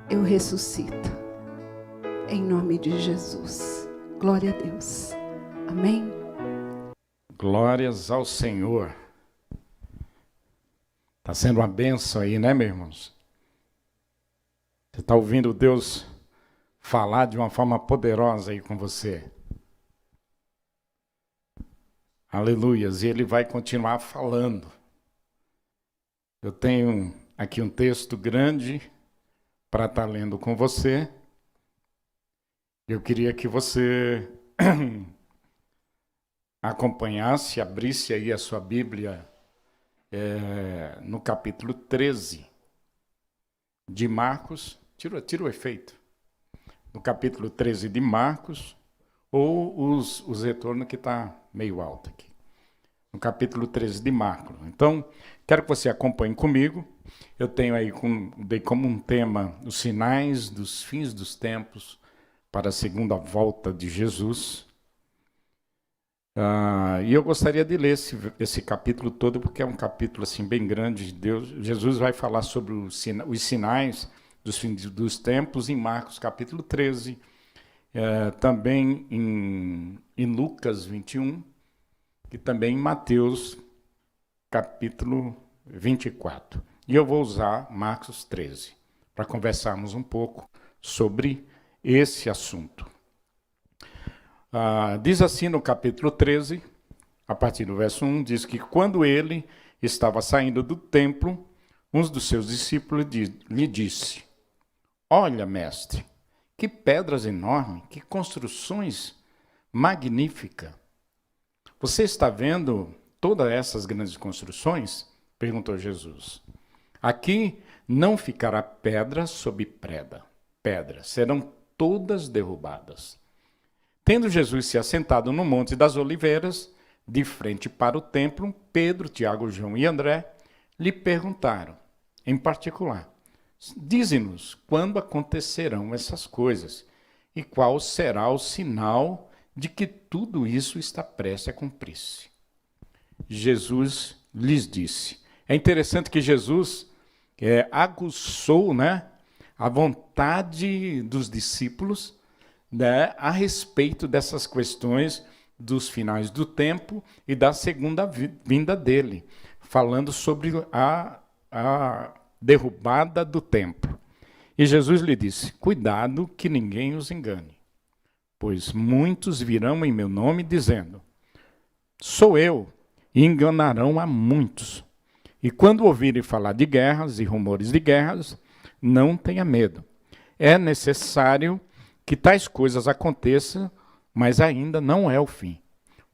eu ressuscito. Em nome de Jesus. Glória a Deus. Amém. Glórias ao Senhor. Está sendo uma bênção aí, né, meus irmãos? Você está ouvindo Deus falar de uma forma poderosa aí com você. Aleluias. E Ele vai continuar falando. Eu tenho aqui um texto grande para estar lendo com você. Eu queria que você acompanhasse, abrisse aí a sua Bíblia no capítulo 13 de Marcos. Tira o efeito. No capítulo 13 de Marcos, ou os retornos que está meio alto aqui. No capítulo 13 de Marcos. Então, quero que você acompanhe comigo. Eu tenho aí dei como um tema os sinais dos fins dos tempos para a segunda volta de Jesus. E eu gostaria de ler esse capítulo todo, porque é um capítulo assim, bem grande de Deus. Jesus vai falar sobre os sinais dos fins dos tempos em Marcos capítulo 13, também em Lucas 21, e também em Mateus capítulo 24. E eu vou usar Marcos 13 para conversarmos um pouco sobre esse assunto. Diz assim no capítulo 13, a partir do verso 1, diz que quando ele estava saindo do templo, um dos seus discípulos lhe disse: "Olha, mestre, que pedras enormes, que construções magníficas. Você está vendo todas essas grandes construções?" Perguntou Jesus. "Aqui não ficará pedra sobre pedra, serão todas derrubadas." Tendo Jesus se assentado no Monte das Oliveiras, de frente para o templo, Pedro, Tiago, João e André lhe perguntaram, em particular: "Dize-nos quando acontecerão essas coisas, e qual será o sinal de que tudo isso está prestes a cumprir-se?" Jesus lhes disse. É interessante que Jesus aguçou, a vontade dos discípulos, a respeito dessas questões dos finais do tempo e da segunda vinda dele, falando sobre a derrubada do templo. E Jesus lhe disse: "Cuidado que ninguém os engane, pois muitos virão em meu nome dizendo: 'Sou eu', e enganarão a muitos. E quando ouvirem falar de guerras e rumores de guerras, não tenha medo. É necessário que tais coisas aconteçam, mas ainda não é o fim.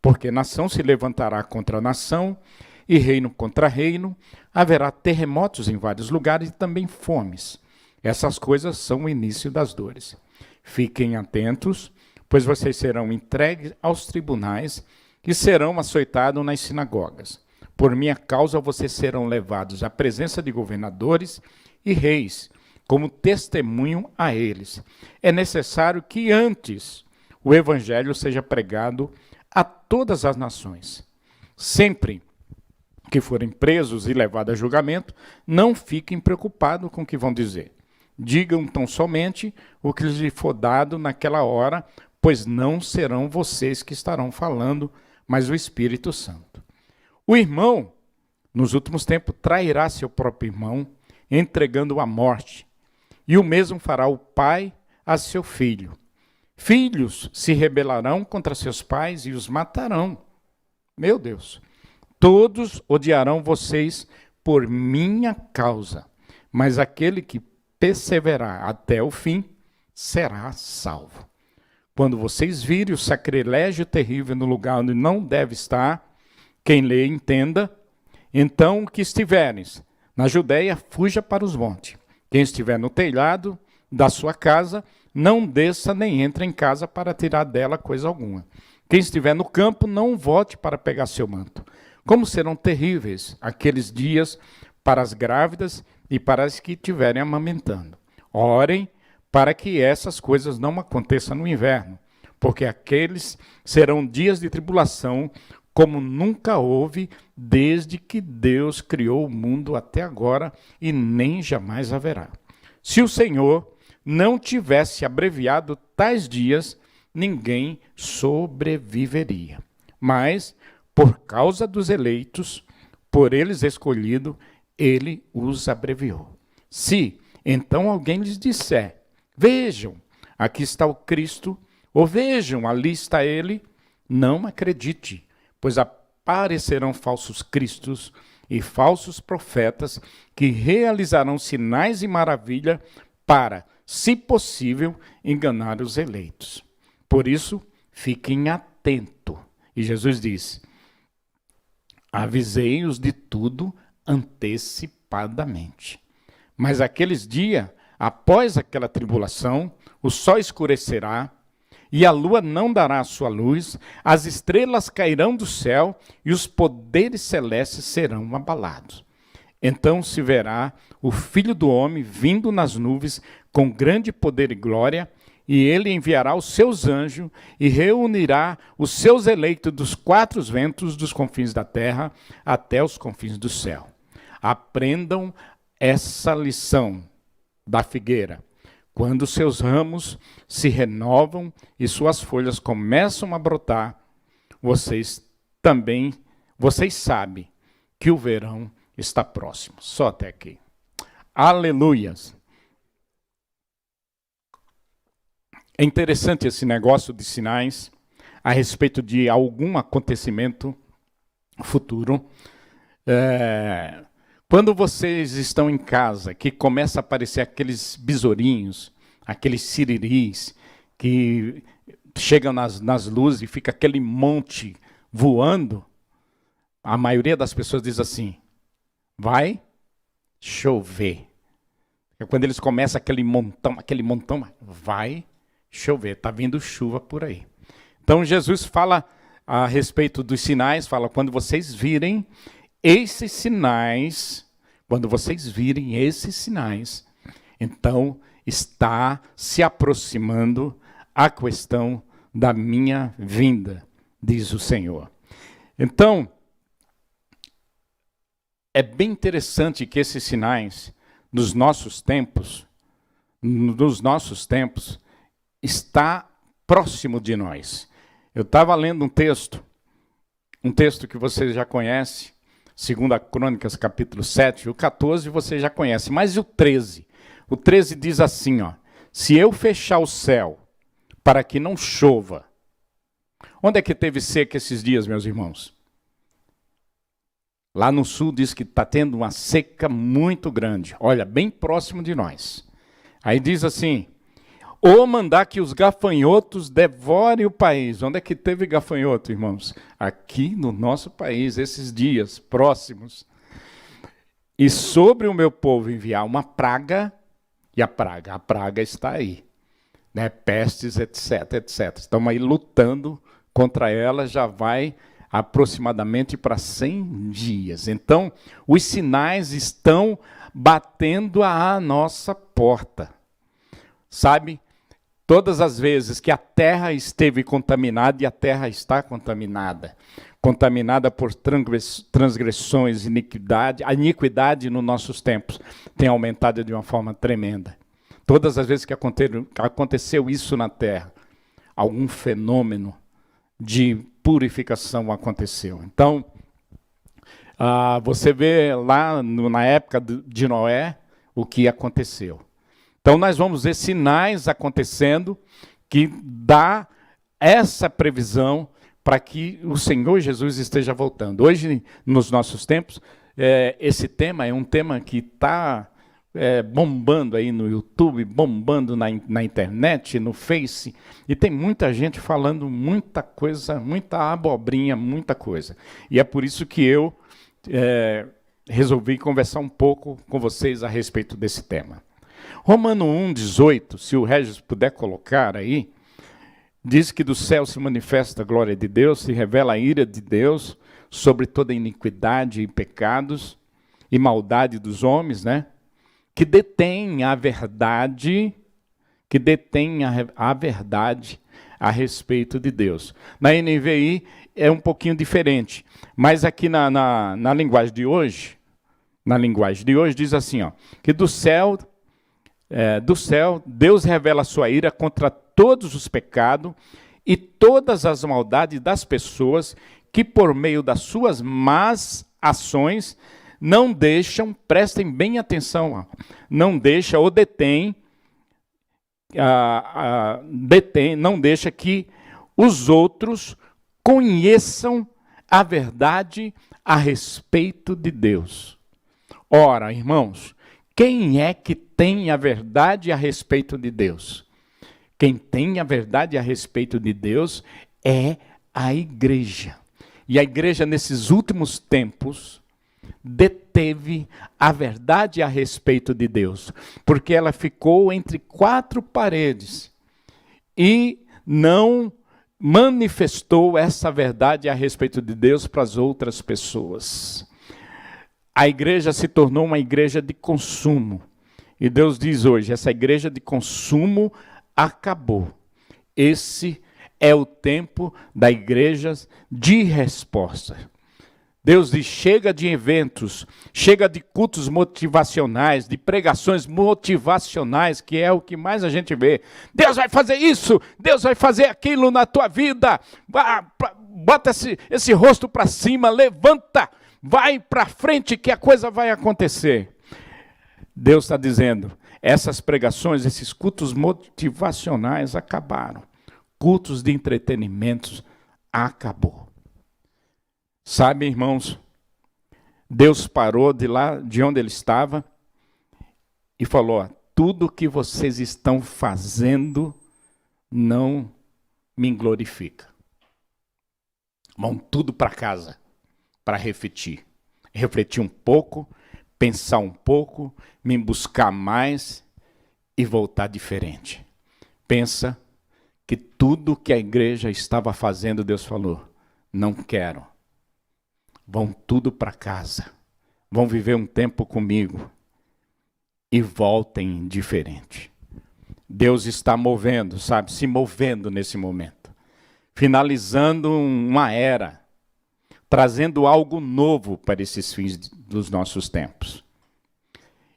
Porque nação se levantará contra nação, e reino contra reino, haverá terremotos em vários lugares e também fomes. Essas coisas são o início das dores. Fiquem atentos, pois vocês serão entregues aos tribunais e serão açoitados nas sinagogas. Por minha causa vocês serão levados à presença de governadores e reis, como testemunho a eles. É necessário que antes o evangelho seja pregado a todas as nações. Sempre que forem presos e levados a julgamento, não fiquem preocupados com o que vão dizer. Digam tão somente o que lhes for dado naquela hora, pois não serão vocês que estarão falando, mas o Espírito Santo. O irmão, nos últimos tempos, trairá seu próprio irmão, entregando-o à morte. E o mesmo fará o pai a seu filho. Filhos se rebelarão contra seus pais e os matarão. Meu Deus! Todos odiarão vocês por minha causa, mas aquele que perseverar até o fim será salvo. Quando vocês virem o sacrilégio terrível no lugar onde não deve estar, quem lê entenda, então que estiveres na Judeia, fuja para os montes. Quem estiver no telhado da sua casa, não desça nem entre em casa para tirar dela coisa alguma. Quem estiver no campo, não volte para pegar seu manto. Como serão terríveis aqueles dias para as grávidas e para as que estiverem amamentando. Orem para que essas coisas não aconteçam no inverno, porque aqueles serão dias de tribulação como nunca houve desde que Deus criou o mundo até agora e nem jamais haverá. Se o Senhor não tivesse abreviado tais dias, ninguém sobreviveria. Mas, por causa dos eleitos, por eles escolhido, ele os abreviou. Se, então, alguém lhes disser, vejam, aqui está o Cristo, ou vejam, ali está ele, não acredite, pois aparecerão falsos cristos e falsos profetas que realizarão sinais e maravilha para, se possível, enganar os eleitos. Por isso, fiquem atentos. E Jesus diz, avisei-os de tudo antecipadamente. Mas aqueles dias, após aquela tribulação, o sol escurecerá, e a lua não dará a sua luz, as estrelas cairão do céu, e os poderes celestes serão abalados. Então se verá o Filho do Homem vindo nas nuvens com grande poder e glória, e ele enviará os seus anjos e reunirá os seus eleitos dos quatro ventos dos confins da terra até os confins do céu. Aprendam essa lição da figueira. Quando seus ramos se renovam e suas folhas começam a brotar, vocês sabem que o verão está próximo. Só até aqui. Aleluias. É interessante esse negócio de sinais a respeito de algum acontecimento futuro. Quando vocês estão em casa, que começa a aparecer aqueles besourinhos, aqueles siriris, que chegam nas luzes e fica aquele monte voando, a maioria das pessoas diz assim, vai chover. Quando eles começam aquele montão, vai chover, está vindo chuva por aí. Então Jesus fala a respeito dos sinais, fala, quando vocês virem esses sinais, então está se aproximando a questão da minha vinda, diz o Senhor. Então, é bem interessante que esses sinais, nos nossos tempos, está próximo de nós. Eu estava lendo um texto que vocês já conhecem, 2 Crônicas, capítulo 7, o 14 você já conhece, mas o 13? O 13 diz assim, ó, se eu fechar o céu para que não chova, onde é que teve seca esses dias, meus irmãos? Lá no sul diz que está tendo uma seca muito grande, olha, bem próximo de nós. Aí diz assim, ou mandar que os gafanhotos devorem o país. Onde é que teve gafanhoto, irmãos? Aqui no nosso país, esses dias próximos. E sobre o meu povo enviar uma praga, e a praga está aí. Né? Pestes, etc, etc. Estamos aí lutando contra ela, já vai aproximadamente para 100 dias. Então, os sinais estão batendo à nossa porta. Sabe? Todas as vezes que a terra esteve contaminada, e a terra está contaminada por transgressões, iniquidade, a iniquidade nos nossos tempos tem aumentado de uma forma tremenda. Todas as vezes que aconteceu isso na terra, algum fenômeno de purificação aconteceu. Então, você vê lá na época de Noé o que aconteceu. Então, nós vamos ver sinais acontecendo que dá essa previsão para que o Senhor Jesus esteja voltando. Hoje, nos nossos tempos, esse tema é um tema que está bombando aí no YouTube, bombando na internet, no Face, e tem muita gente falando muita coisa, muita abobrinha, muita coisa. E é por isso que eu resolvi conversar um pouco com vocês a respeito desse tema. Romano 1,18, se o Regis puder colocar aí, diz que do céu se manifesta a glória de Deus, se revela a ira de Deus sobre toda iniquidade e pecados e maldade dos homens, né? Que detém a verdade, a respeito de Deus. Na NVI é um pouquinho diferente, mas aqui na linguagem de hoje diz assim, ó, que do céu do céu, Deus revela a sua ira contra todos os pecados e todas as maldades das pessoas que, por meio das suas más ações, não deixam, prestem bem atenção, não deixa ou detém, não deixa que os outros conheçam a verdade a respeito de Deus. Ora, irmãos, quem é que tem a verdade a respeito de Deus? Quem tem a verdade a respeito de Deus é a igreja. E a igreja, nesses últimos tempos, deteve a verdade a respeito de Deus, porque ela ficou entre quatro paredes e não manifestou essa verdade a respeito de Deus para as outras pessoas. A igreja se tornou uma igreja de consumo. E Deus diz hoje, essa igreja de consumo acabou. Esse é o tempo da igreja de resposta. Deus diz, chega de eventos, chega de cultos motivacionais, de pregações motivacionais, que é o que mais a gente vê. Deus vai fazer isso, Deus vai fazer aquilo na tua vida. Bota esse rosto para cima, levanta, vai para frente que a coisa vai acontecer. Deus está dizendo, essas pregações, esses cultos motivacionais acabaram. Cultos de entretenimento acabou. Sabe, irmãos, Deus parou de lá, de onde ele estava, e falou, tudo que vocês estão fazendo não me glorifica. Vão tudo para casa, para refletir. Refletir um pouco, pensar um pouco, me buscar mais e voltar diferente. Pensa que tudo que a igreja estava fazendo, Deus falou, não quero. Vão tudo para casa, vão viver um tempo comigo e voltem diferente. Deus está movendo, sabe, se movendo nesse momento, finalizando uma era, trazendo algo novo para esses fins dos nossos tempos.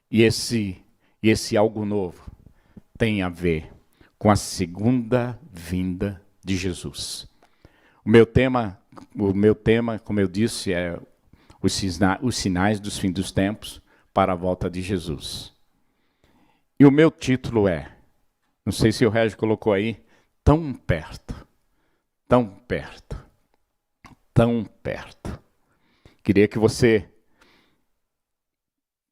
E esse algo novo tem a ver com a segunda vinda de Jesus. O meu tema, como eu disse, é os sinais dos fins dos tempos para a volta de Jesus. E o meu título é, não sei se o Régio colocou aí, tão perto, tão perto, tão perto. Queria que você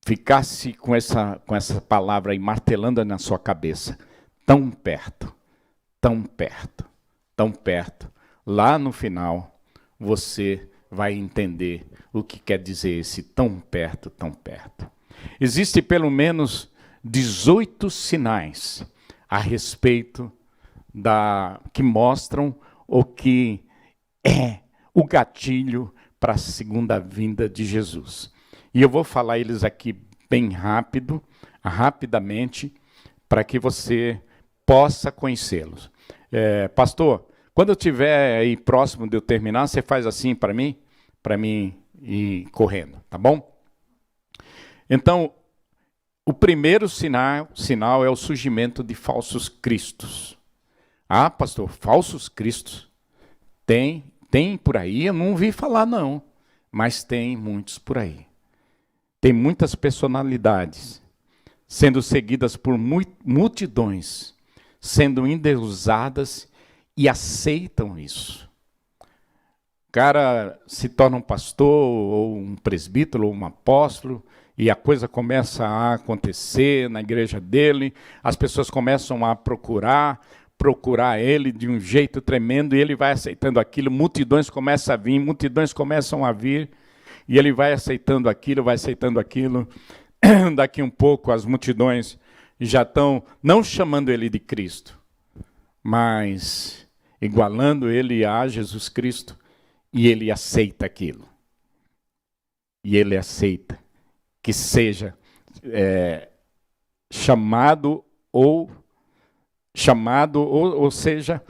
ficasse com essa palavra aí martelando na sua cabeça. Tão perto, tão perto, tão perto. Lá no final, você vai entender o que quer dizer esse tão perto, tão perto. Existem pelo menos 18 sinais a respeito que mostram o que é o gatilho para a segunda vinda de Jesus. E eu vou falar eles aqui bem rapidamente, para que você possa conhecê-los. Pastor, quando eu estiver aí próximo de eu terminar, você faz assim para mim ir correndo, tá bom? Então, o primeiro sinal é o surgimento de falsos cristos. Ah, pastor, falsos cristos? Tem por aí, eu não ouvi falar não, mas tem muitos por aí. Tem muitas personalidades sendo seguidas por multidões, sendo endeusadas e aceitam isso. O cara se torna um pastor, ou um presbítero, ou um apóstolo, e a coisa começa a acontecer na igreja dele, as pessoas começam a procurar ele de um jeito tremendo, e ele vai aceitando aquilo, multidões começam a vir, multidões começam a vir, e ele vai aceitando aquilo, daqui um pouco as multidões já estão não chamando ele de Cristo, mas igualando ele a Jesus Cristo, e ele aceita aquilo. E ele aceita que seja chamado ou seja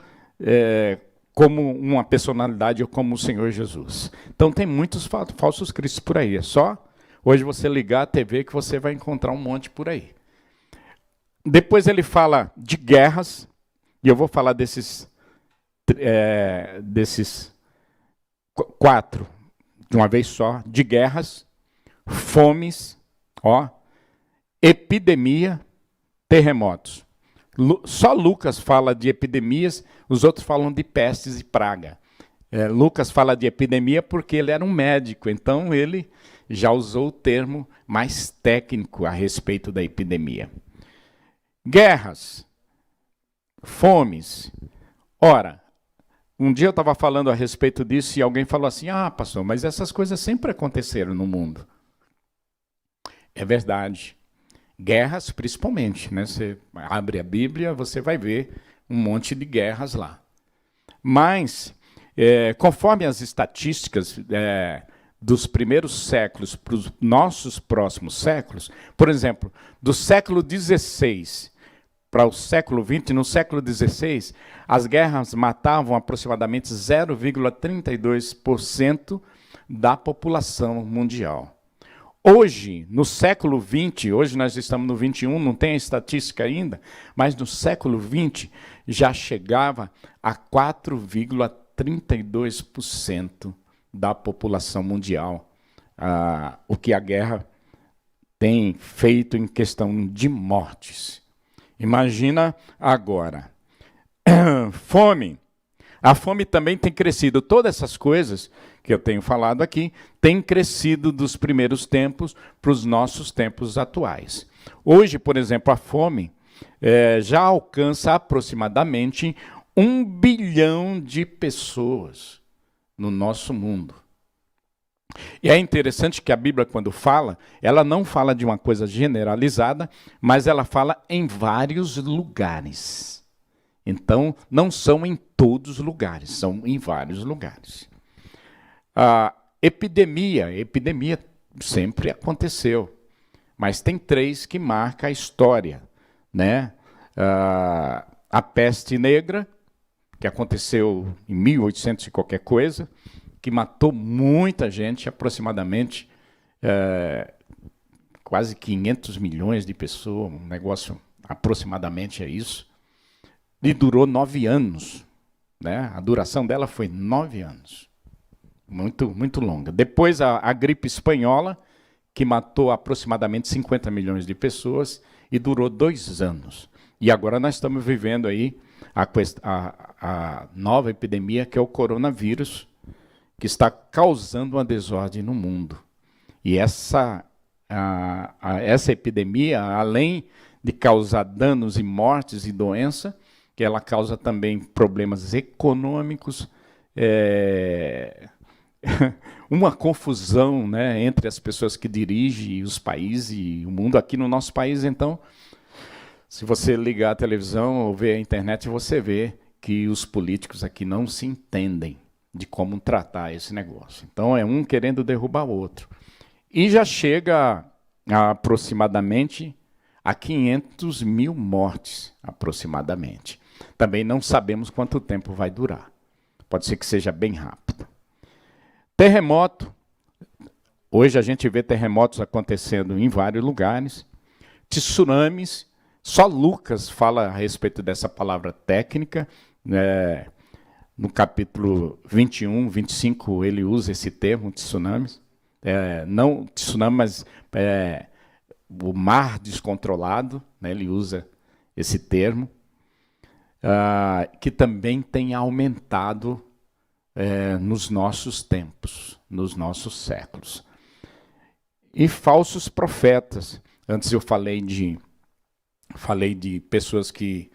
como uma personalidade ou como o Senhor Jesus. Então tem muitos falsos cristos por aí. É só hoje você ligar a TV que você vai encontrar um monte por aí. Depois ele fala de guerras, e eu vou falar desses 4 de uma vez só, de guerras, fomes, epidemia, terremotos. Só Lucas fala de epidemias, os outros falam de pestes e praga. Lucas fala de epidemia porque ele era um médico, então ele já usou o termo mais técnico a respeito da epidemia. Guerras, fomes. Ora, um dia eu estava falando a respeito disso e alguém falou assim, pastor, mas essas coisas sempre aconteceram no mundo. É verdade. Guerras, principalmente, né? Você abre a Bíblia, você vai ver um monte de guerras lá. Mas, conforme as estatísticas dos primeiros séculos para os nossos próximos séculos, por exemplo, do século XVI para o século XX, no século XVI, as guerras matavam aproximadamente 0,32% da população mundial. Hoje, no século XX, hoje nós estamos no XXI, não tem a estatística ainda, mas no século XX já chegava a 4,32% da população mundial, o que a guerra tem feito em questão de mortes. Imagina agora. Fome. A fome também tem crescido. Todas essas coisas que eu tenho falado aqui têm crescido dos primeiros tempos para os nossos tempos atuais. Hoje, por exemplo, a fome já alcança aproximadamente 1 bilhão de pessoas no nosso mundo. E é interessante que a Bíblia, quando fala, ela não fala de uma coisa generalizada, mas ela fala em vários lugares. Então, não são em todos os lugares, são em vários lugares. A epidemia sempre aconteceu, mas tem 3 que marcam a história, né? A peste negra, que aconteceu em 1800 e qualquer coisa, que matou muita gente, aproximadamente quase 500 milhões de pessoas, um negócio aproximadamente é isso, e durou 9 anos. Né? A duração dela foi 9 anos, muito, muito longa. Depois a gripe espanhola, que matou aproximadamente 50 milhões de pessoas e durou 2 anos. E agora nós estamos vivendo aí a nova epidemia, que é o coronavírus, que está causando uma desordem no mundo. E essa epidemia, além de causar danos e mortes e doença, que ela causa também problemas econômicos, uma confusão, né, entre as pessoas que dirigem os países e o mundo. Aqui no nosso país, então, se você ligar a televisão ou ver a internet, você vê que os políticos aqui não se entendem de como tratar esse negócio. Então, é um querendo derrubar o outro. E já chega aproximadamente a 500 mil mortes, aproximadamente. Também não sabemos quanto tempo vai durar. Pode ser que seja bem rápido. Terremoto. Hoje a gente vê terremotos acontecendo em vários lugares. Tsunamis. Só Lucas fala a respeito dessa palavra técnica, né? No capítulo 21, 25, ele usa esse termo, tsunamis. Não tsunami, mas o mar descontrolado, né? Ele usa esse termo, que também tem aumentado nos nossos tempos, nos nossos séculos. E falsos profetas. Antes eu falei de pessoas que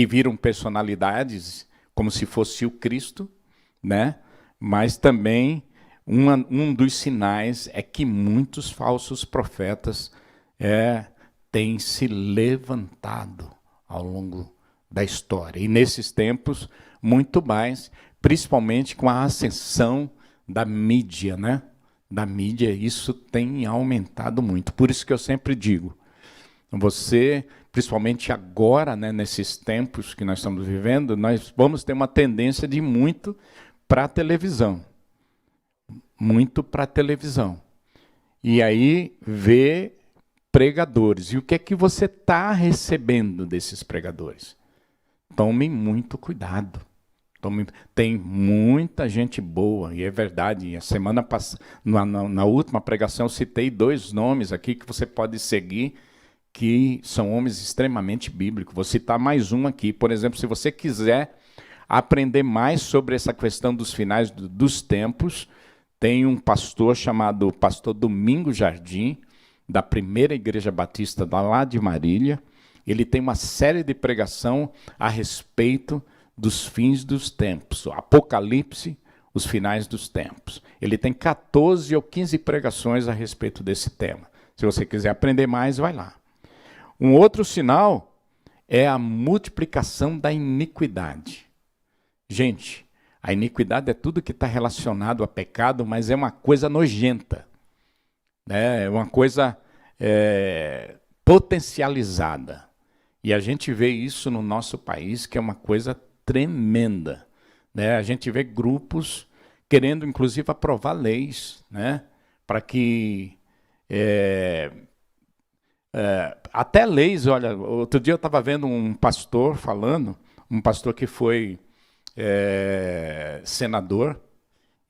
viram personalidades como se fosse o Cristo, né? Mas também um dos sinais é que muitos falsos profetas têm se levantado ao longo da história. E nesses tempos, muito mais, principalmente com a ascensão da mídia, né? Da mídia, isso tem aumentado muito. Por isso que eu sempre digo, você, principalmente agora, né, nesses tempos que nós estamos vivendo, nós vamos ter uma tendência de ir muito para a televisão. Muito para a televisão. E aí ver pregadores. E o que é que você está recebendo desses pregadores? Tome muito cuidado. Tem muita gente boa, e é verdade. A semana passada, na última pregação, eu citei 2 nomes aqui que você pode seguir, que são homens extremamente bíblicos. Vou citar mais um aqui. Por exemplo, se você quiser aprender mais sobre essa questão dos finais dos tempos, tem um pastor chamado Pastor Domingos Jardim, da Primeira Igreja Batista lá de Marília. Ele tem uma série de pregação a respeito dos fins dos tempos, Apocalipse, os finais dos tempos. Ele tem 14 ou 15 pregações a respeito desse tema. Se você quiser aprender mais, vai lá. Um outro sinal é a multiplicação da iniquidade. Gente, a iniquidade é tudo que está relacionado a pecado, mas é uma coisa nojenta, né? É uma coisa potencializada. E a gente vê isso no nosso país, que é uma coisa tremenda, né? A gente vê grupos querendo, inclusive, aprovar leis, né? Para que... até leis, olha, outro dia eu estava vendo um pastor falando, um pastor que foi senador,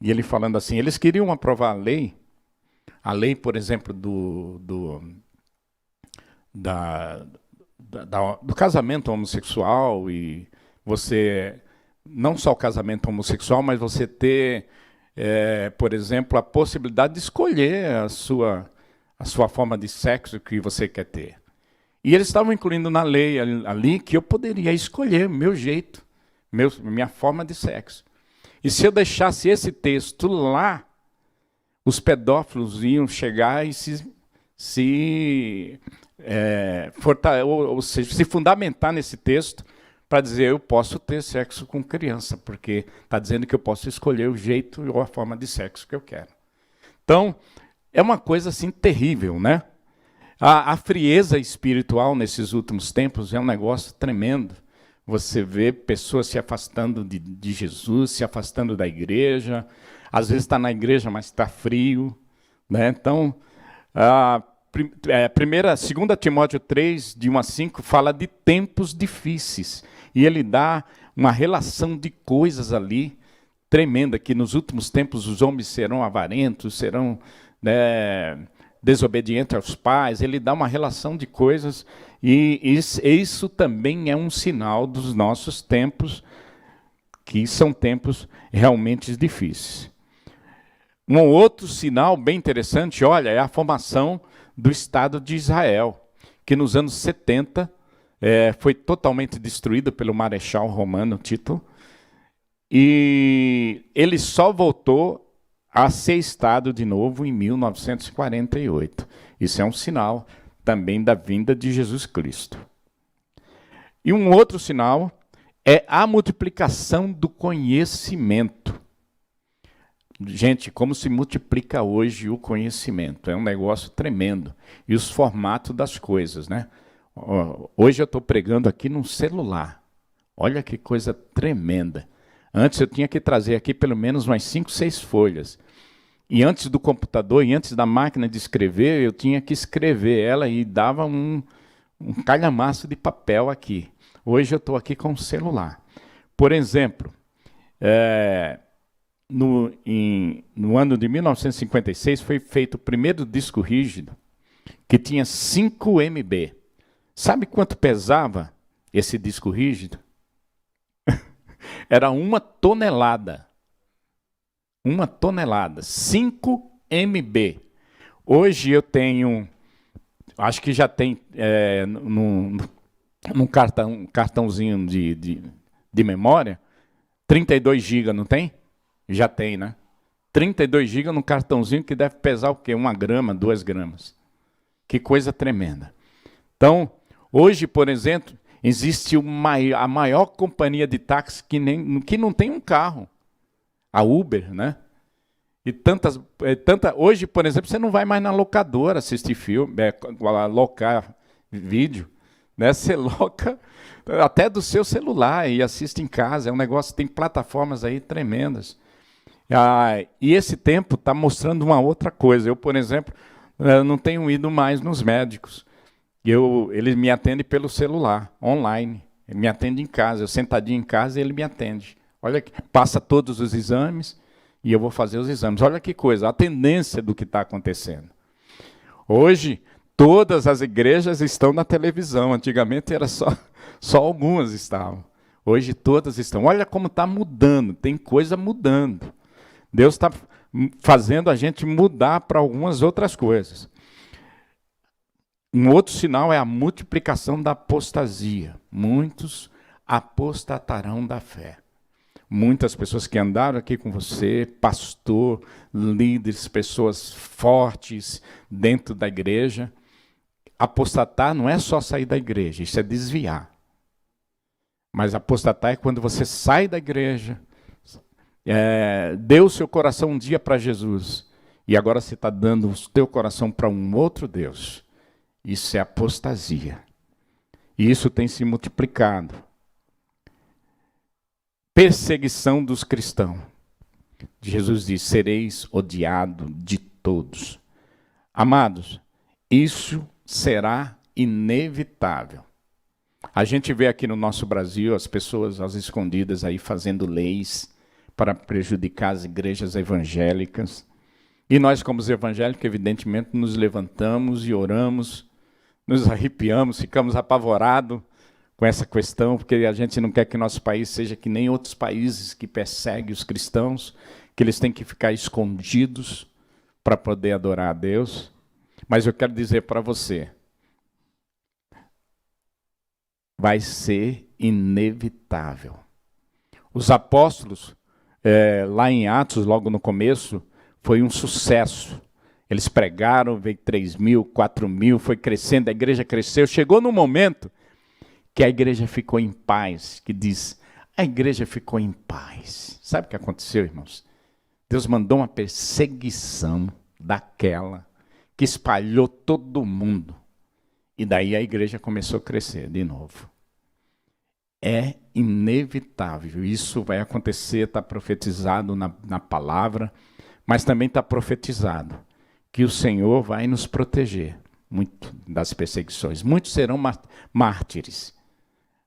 e ele falando assim, eles queriam aprovar a lei, por exemplo, do casamento homossexual, e você, não só o casamento homossexual, mas você ter, por exemplo, a possibilidade de escolher a sua forma de sexo que você quer ter. E eles estavam incluindo na lei ali que eu poderia escolher meu jeito, minha forma de sexo. E se eu deixasse esse texto lá, os pedófilos iam chegar e se fundamentar nesse texto para dizer eu posso ter sexo com criança, porque está dizendo que eu posso escolher o jeito ou a forma de sexo que eu quero. Então, é uma coisa assim terrível, né? A frieza espiritual nesses últimos tempos é um negócio tremendo. Você vê pessoas se afastando de Jesus, se afastando da igreja. Às vezes está na igreja, mas está frio, né? Então, 2 Timóteo 3, de 1 a 5, fala de tempos difíceis. E ele dá uma relação de coisas ali tremenda, que nos últimos tempos os homens serão avarentos, serão desobedientes aos pais. Ele dá uma relação de coisas, e isso também é um sinal dos nossos tempos, que são tempos realmente difíceis. Um outro sinal bem interessante, olha, é a formação do Estado de Israel, que nos anos 70 foi totalmente destruído pelo marechal romano Tito, e ele só voltou a ser Estado de novo em 1948. Isso é um sinal também da vinda de Jesus Cristo. E um outro sinal é a multiplicação do conhecimento. Gente, como se multiplica hoje o conhecimento? É um negócio tremendo. E os formatos das coisas, né? Hoje eu estou pregando aqui num celular. Olha que coisa tremenda. Antes eu tinha que trazer aqui pelo menos umas 5, 6 folhas. E antes do computador e antes da máquina de escrever, eu tinha que escrever ela e dava um calhamaço de papel aqui. Hoje eu estou aqui com o celular. Por exemplo, no ano de 1956 foi feito o primeiro disco rígido, que tinha 5 MB. Sabe quanto pesava esse disco rígido? Era 1 tonelada. 1 tonelada, 5 MB. Hoje eu tenho, acho que já tem num cartãozinho de memória, 32 GB, não tem? Já tem, né? 32 GB num cartãozinho que deve pesar o quê? 1 grama, 2 gramas. Que coisa tremenda. Então, hoje, por exemplo, existe a maior companhia de táxi que não tem um carro. A Uber, né? E hoje, por exemplo, você não vai mais na locadora assistir filme, alocar vídeo, né? Você loca até do seu celular e assiste em casa. É um negócio, tem plataformas aí tremendas. E esse tempo está mostrando uma outra coisa. Eu, por exemplo, Eu não tenho ido mais nos médicos. Ele me atende pelo celular, online. Ele me atende em casa. Eu sentadinho em casa, ele me atende. Olha, passa todos os exames e eu vou fazer os exames. Olha que coisa, a tendência do que está acontecendo. Hoje, todas as igrejas estão na televisão. Antigamente era só algumas estavam. Hoje todas estão. Olha como está mudando, tem coisa mudando. Deus está fazendo a gente mudar para algumas outras coisas. Um outro sinal é a multiplicação da apostasia. Muitos apostatarão da fé. Muitas pessoas que andaram aqui com você, pastor, líderes, pessoas fortes dentro da igreja. Apostatar não é só sair da igreja, isso é desviar. Mas apostatar é quando você sai da igreja, deu o seu coração um dia para Jesus, e agora você está dando o teu coração para um outro Deus. Isso é apostasia. E isso tem se multiplicado. Perseguição dos cristãos. Jesus diz, sereis odiado de todos. Amados, isso será inevitável. A gente vê aqui no nosso Brasil as pessoas às escondidas aí fazendo leis para prejudicar as igrejas evangélicas. E nós, como os evangélicos, evidentemente, nos levantamos e oramos, nos arrepiamos, ficamos apavorados com essa questão, porque a gente não quer que nosso país seja que nem outros países que perseguem os cristãos, que eles têm que ficar escondidos para poder adorar a Deus. Mas eu quero dizer para você, vai ser inevitável. Os apóstolos, lá em Atos, logo no começo, foi um sucesso. Eles pregaram, veio 3.000, 4.000, foi crescendo, a igreja cresceu. Chegou num momento que a igreja ficou em paz, que diz, a igreja ficou em paz. Sabe o que aconteceu, irmãos? Deus mandou uma perseguição daquela que espalhou todo mundo. E daí a igreja começou a crescer de novo. É inevitável, isso vai acontecer, está profetizado na palavra, mas também está profetizado que o Senhor vai nos proteger muito das perseguições. Muitos serão mártires,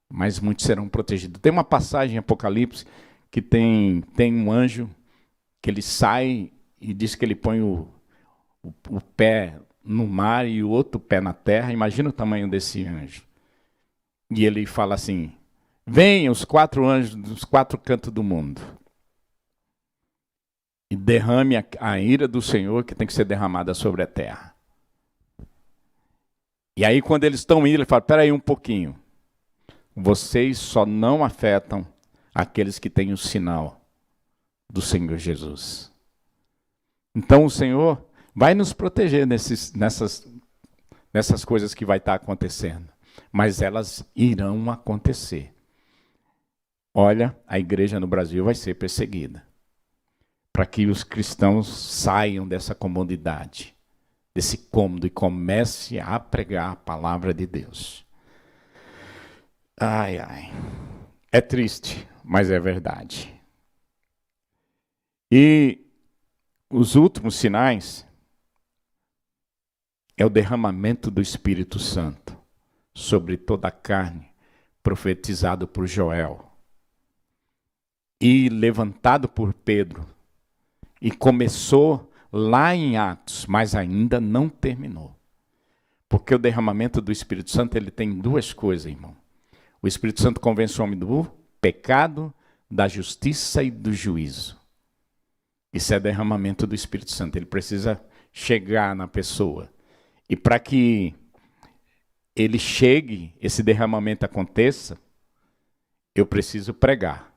mas muitos serão protegidos. Tem uma passagem em Apocalipse que tem um anjo que ele sai e diz que ele põe o pé no mar e o outro pé na terra. Imagina o tamanho desse anjo. E ele fala assim, venham os 4 anjos dos 4 cantos do mundo e derrame a ira do Senhor que tem que ser derramada sobre a terra. E aí quando eles estão indo, ele fala, espera aí um pouquinho. Vocês só não afetam aqueles que têm o sinal do Senhor Jesus. Então o Senhor vai nos proteger nessas coisas que vai estar acontecendo. Mas elas irão acontecer. Olha, a igreja no Brasil vai ser perseguida. Para que os cristãos saiam dessa comodidade, desse cômodo e comecem a pregar a palavra de Deus. Ai, ai. É triste, mas é verdade. E os últimos sinais é o derramamento do Espírito Santo sobre toda a carne, profetizado por Joel e levantado por Pedro. E começou lá em Atos, mas ainda não terminou. Porque o derramamento do Espírito Santo ele tem 2 coisas, irmão. O Espírito Santo convence o homem do pecado, da justiça e do juízo. Isso é derramamento do Espírito Santo. Ele precisa chegar na pessoa. E para que ele chegue, esse derramamento aconteça, eu preciso pregar.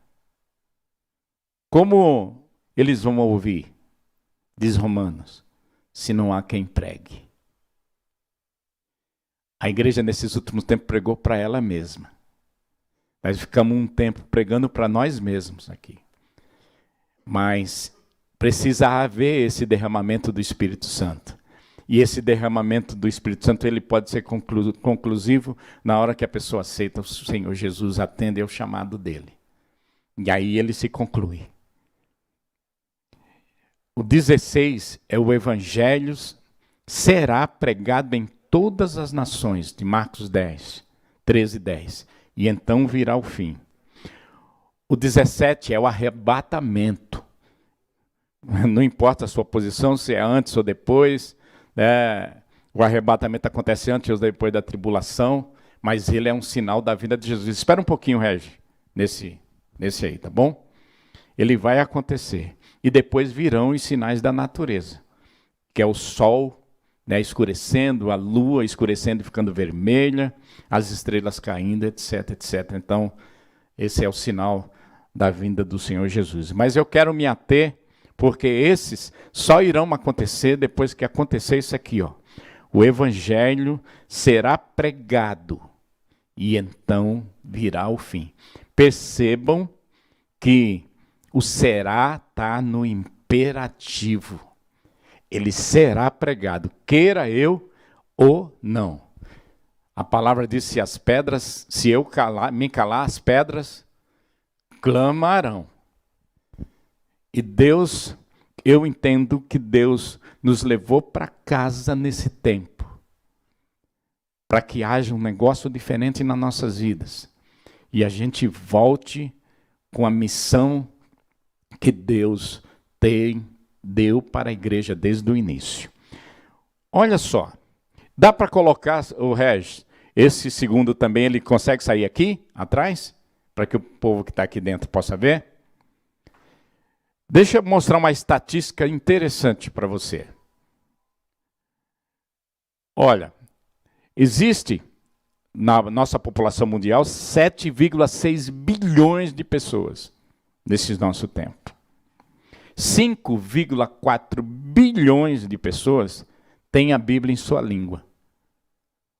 Como eles vão ouvir? Diz Romanos, se não há quem pregue. A igreja nesses últimos tempos pregou para ela mesma. Nós ficamos um tempo pregando para nós mesmos aqui. Mas precisa haver esse derramamento do Espírito Santo. E esse derramamento do Espírito Santo ele pode ser conclusivo na hora que a pessoa aceita o Senhor Jesus, atende ao chamado dele. E aí ele se conclui. O 16 é o Evangelho será pregado em todas as nações, de Marcos 10, 13, 10. E então virá o fim. O 17 é o arrebatamento. Não importa a sua posição, se é antes ou depois, né? O arrebatamento acontece antes ou depois da tribulação, mas ele é um sinal da vinda de Jesus. Espera um pouquinho, Regi, nesse aí, tá bom? Ele vai acontecer. E depois virão os sinais da natureza, que é o sol, né, escurecendo, a lua escurecendo e ficando vermelha, as estrelas caindo, etc, etc. Então, esse é o sinal da vinda do Senhor Jesus. Mas eu quero me ater, porque esses só irão acontecer depois que acontecer isso aqui, ó. O evangelho será pregado e então virá o fim. Percebam que o será está no imperativo. Ele será pregado, queira eu ou não. A palavra diz: se as pedras, se eu me calar, as pedras clamarão. E Deus, eu entendo que Deus nos levou para casa nesse tempo, para que haja um negócio diferente nas nossas vidas. E a gente volte com a missão que Deus deu para a igreja desde o início. Olha só, dá para colocar, o Regis, esse segundo também, ele consegue sair aqui, atrás, para que o povo que está aqui dentro possa ver? Deixa eu mostrar uma estatística interessante para você. Olha, existe na nossa população mundial 7,6 bilhões de pessoas nesse nosso tempo. 5,4 bilhões de pessoas têm a Bíblia em sua língua.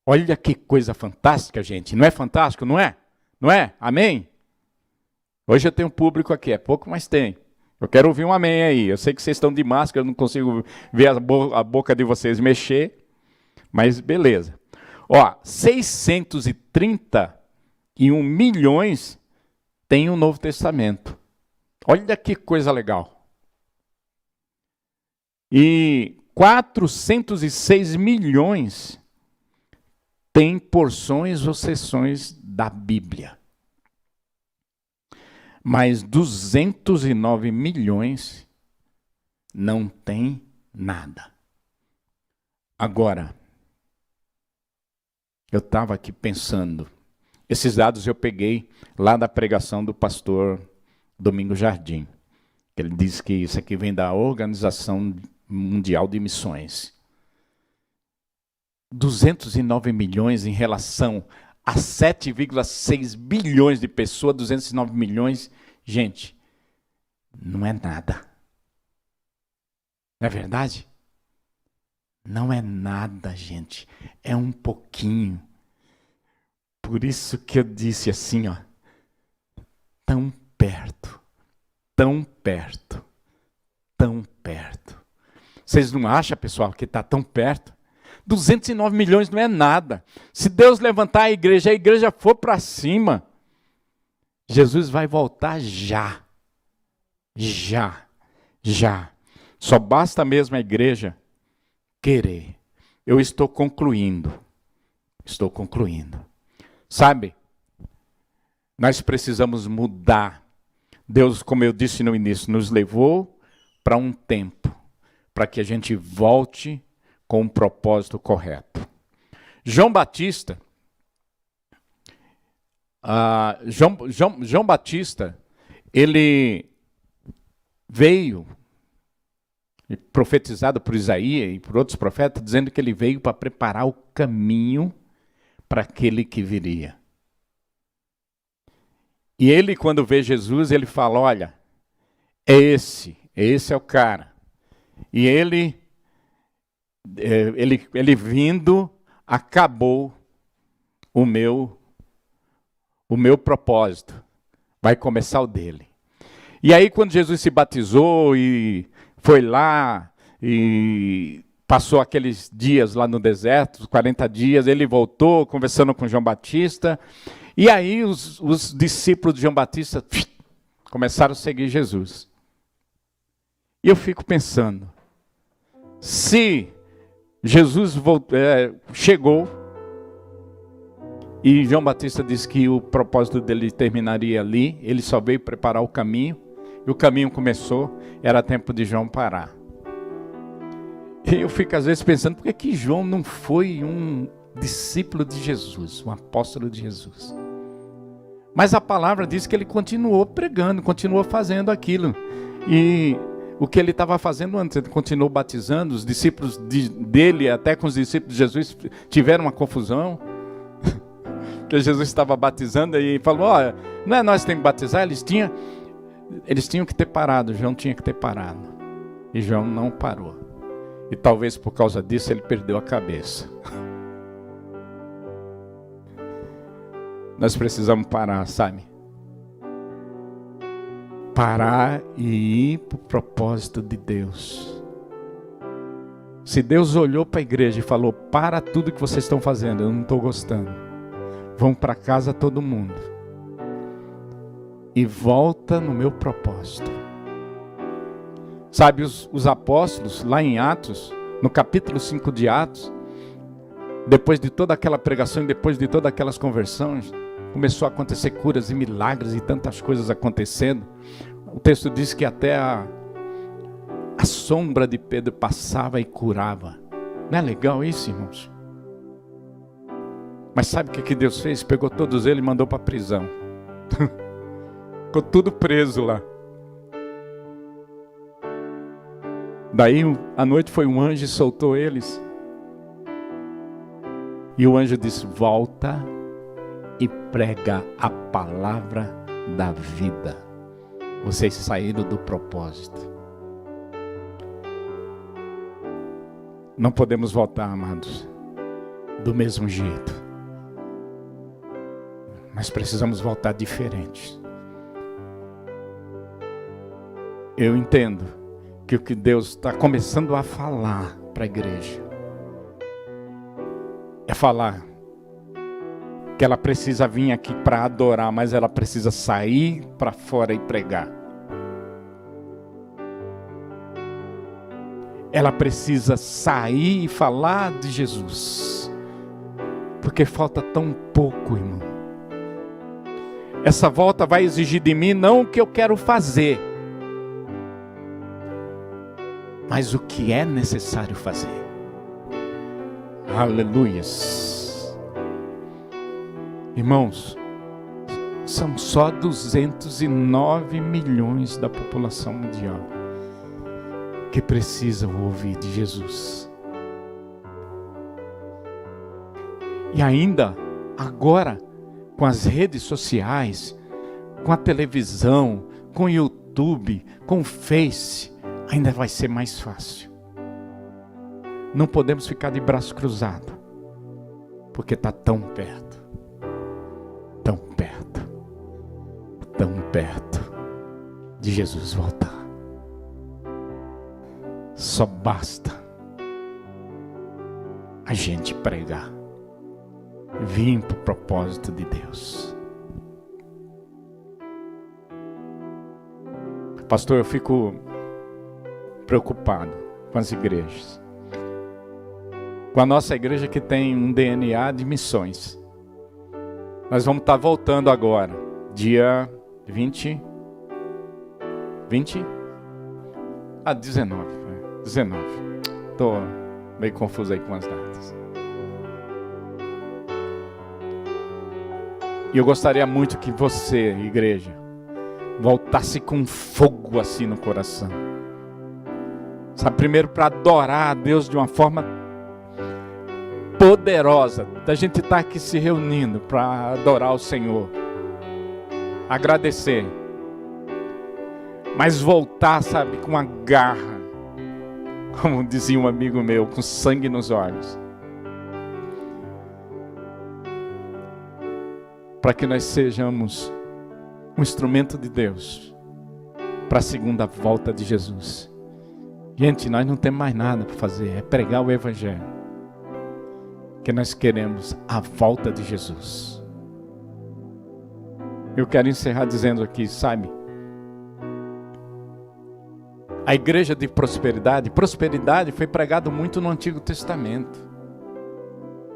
Olha que coisa fantástica, gente. Não é fantástico, não é? Não é? Amém? Hoje eu tenho público aqui, é pouco, mas tem. Eu quero ouvir um amém aí. Eu sei que vocês estão de máscara, eu não consigo ver a boca de vocês mexer, mas beleza. Ó, 631 milhões têm o Novo Testamento. Olha que coisa legal. E 406 milhões têm porções ou seções da Bíblia. Mas 209 milhões não tem nada. Agora, eu estava aqui pensando, esses dados eu peguei lá da pregação do pastor Domingos Jardim. Ele diz que isso aqui vem da Organização Mundial de Missões. 209 milhões em relação a 7,6 bilhões de pessoas, 209 milhões, gente, não é nada. Não é verdade? Não é nada, gente. É um pouquinho. Por isso que eu disse assim, ó, tão perto, tão perto, tão perto. Vocês não acham, pessoal, que está tão perto? 209 milhões não é nada. Se Deus levantar a igreja for para cima, Jesus vai voltar já. Já. Já. Só basta mesmo a igreja querer. Eu estou concluindo. Estou concluindo. Sabe? Nós precisamos mudar. Deus, como eu disse no início, nos levou para um tempo, para que a gente volte com um propósito correto. João Batista, João Batista, ele veio, profetizado por Isaías e por outros profetas, dizendo que ele veio para preparar o caminho para aquele que viria. E ele, quando vê Jesus, ele fala, olha, esse é o cara. E ele vindo, acabou o meu propósito. Vai começar o dele. E aí, quando Jesus se batizou e foi lá e passou aqueles dias lá no deserto, 40 dias, ele voltou conversando com João Batista. E aí os discípulos de João Batista começaram a seguir Jesus. E eu fico pensando, se Jesus chegou e João Batista disse que o propósito dele terminaria ali. Ele só veio preparar o caminho e o caminho começou. Era tempo de João parar. E eu fico às vezes pensando, por que João não foi um discípulo de Jesus, um apóstolo de Jesus? Mas a palavra diz que ele continuou pregando, continuou fazendo aquilo. E o que ele estava fazendo antes, ele continuou batizando. Os discípulos dele, até com os discípulos de Jesus, tiveram uma confusão. Porque Jesus estava batizando e falou, não é nós que temos que batizar? Eles tinham que ter parado, João tinha que ter parado. E João não parou. E talvez por causa disso ele perdeu a cabeça. Nós precisamos parar, sabe? Parar e ir para o propósito de Deus. Se Deus olhou para a igreja e falou, para tudo que vocês estão fazendo, eu não estou gostando. Vão para casa todo mundo. E volta no meu propósito. Sabe, os apóstolos, lá em Atos, no capítulo 5 de Atos, depois de toda aquela pregação, depois de todas aquelas conversões, começou a acontecer curas e milagres e tantas coisas acontecendo. O texto diz que até a sombra de Pedro passava e curava. Não é legal isso, irmãos? Mas sabe o que Deus fez? Pegou todos eles e mandou para a prisão. Ficou tudo preso lá. Daí, à noite, foi um anjo e soltou eles. E o anjo disse, volta e prega a palavra da vida. Vocês saíram do propósito. Não podemos voltar, amados, do mesmo jeito. Mas precisamos voltar diferentes. Eu entendo que o que Deus está começando a falar para a igreja é falar que ela precisa vir aqui para adorar, mas ela precisa sair para fora e pregar. Ela precisa sair e falar de Jesus, porque falta tão pouco, irmão. Essa volta vai exigir de mim não o que eu quero fazer, mas o que é necessário fazer. Aleluias. Irmãos, são só 209 milhões da população mundial que precisam ouvir de Jesus. E ainda, agora, com as redes sociais, com a televisão, com o YouTube, com o Face, ainda vai ser mais fácil. Não podemos ficar de braço cruzado, porque está tão perto, tão perto, tão perto de Jesus voltar. Só basta a gente pregar, vir para o propósito de Deus. Pastor, eu fico preocupado com as igrejas. Com a nossa igreja que tem um DNA de missões. Nós vamos estar voltando agora, dia 19. 19. Estou meio confuso aí com as datas. E eu gostaria muito que você, igreja, voltasse com fogo assim no coração. Sabe, primeiro para adorar a Deus de uma forma poderosa. Da gente estar aqui se reunindo para adorar o Senhor. Agradecer. Mas voltar, sabe, com uma garra. Como dizia um amigo meu, com sangue nos olhos. Para que nós sejamos um instrumento de Deus para a segunda volta de Jesus. Gente, nós não temos mais nada para fazer, é pregar o Evangelho. Que nós queremos a volta de Jesus. Eu quero encerrar dizendo aqui, sabe? A igreja de prosperidade, prosperidade foi pregado muito no Antigo Testamento.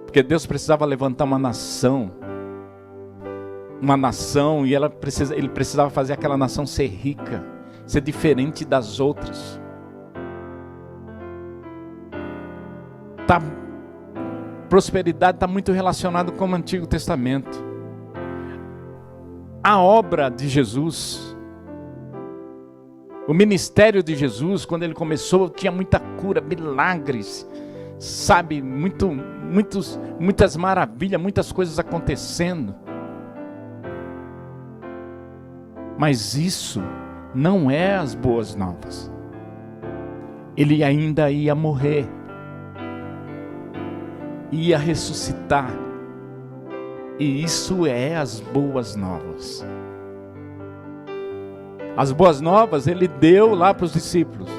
Porque Deus precisava levantar uma nação e ele precisava fazer aquela nação ser rica, ser diferente das outras. Prosperidade está muito relacionado com o Antigo Testamento. A obra de Jesus, o ministério de Jesus, quando ele começou, tinha muita cura, milagres, sabe, muitas maravilhas, muitas coisas acontecendo. Mas isso não é as boas novas. Ele ainda ia morrer, ia ressuscitar. E isso é as boas novas. As boas novas ele deu lá para os discípulos.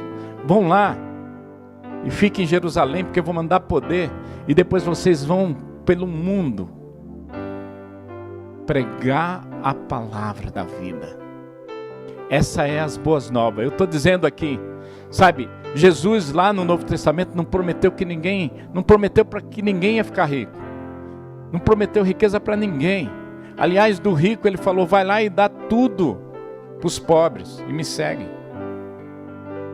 Vão lá e fiquem em Jerusalém, porque eu vou mandar poder. E depois vocês vão pelo mundo pregar a palavra da vida. Essa é as boas novas. Eu estou dizendo aqui, sabe, Jesus lá no Novo Testamento não prometeu para que ninguém ia ficar rico. Não prometeu riqueza para ninguém. Aliás, do rico ele falou, vai lá e dá tudo para os pobres e me seguem.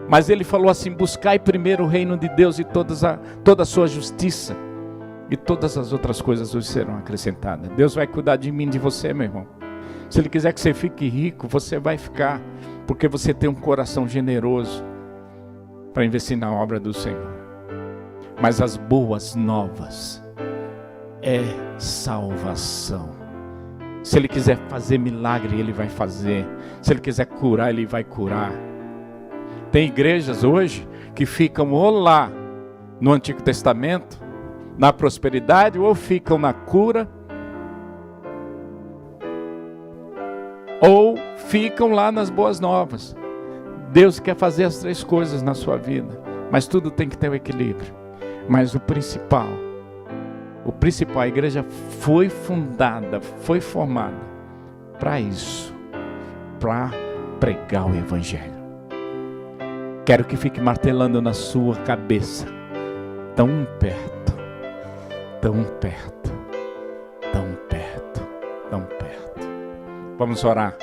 Mas ele falou assim, buscai primeiro o reino de Deus e toda a sua justiça, e todas as outras coisas vos serão acrescentadas. Deus vai cuidar de mim e de você, meu irmão. Se Ele quiser que você fique rico, você vai ficar, porque você tem um coração generoso para investir na obra do Senhor. Mas as boas novas é salvação. Se Ele quiser fazer milagre, Ele vai fazer. Se Ele quiser curar, Ele vai curar. Tem igrejas hoje que ficam ou lá no Antigo Testamento, na prosperidade, ou ficam na cura, ou ficam lá nas boas novas. Deus quer fazer as três coisas na sua vida, mas tudo tem que ter um equilíbrio. Mas o principal, a igreja foi fundada, foi formada para isso, para pregar o Evangelho. Quero que fique martelando na sua cabeça, tão perto, tão perto, tão perto, tão perto. Vamos orar.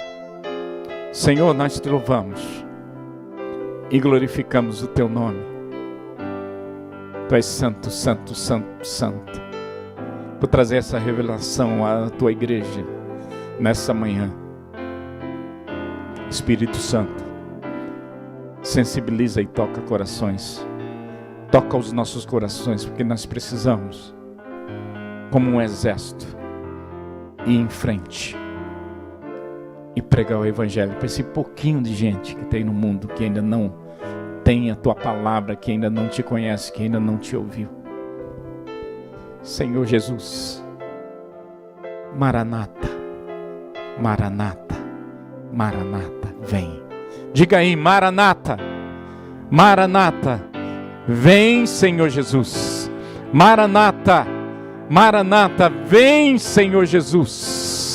Senhor, nós te louvamos e glorificamos o teu nome. Tu és santo, santo, santo, santo, por trazer essa revelação à tua igreja nessa manhã. Espírito Santo, sensibiliza e toca corações. Toca os nossos corações, porque nós precisamos, como um exército, ir em frente e pregar o Evangelho para esse pouquinho de gente que tem no mundo, que ainda não tem a tua palavra, que ainda não te conhece, que ainda não te ouviu. Senhor Jesus, Maranata, Maranata, Maranata, vem. Diga aí, Maranata, Maranata, vem, Senhor Jesus. Maranata, Maranata, vem, Senhor Jesus.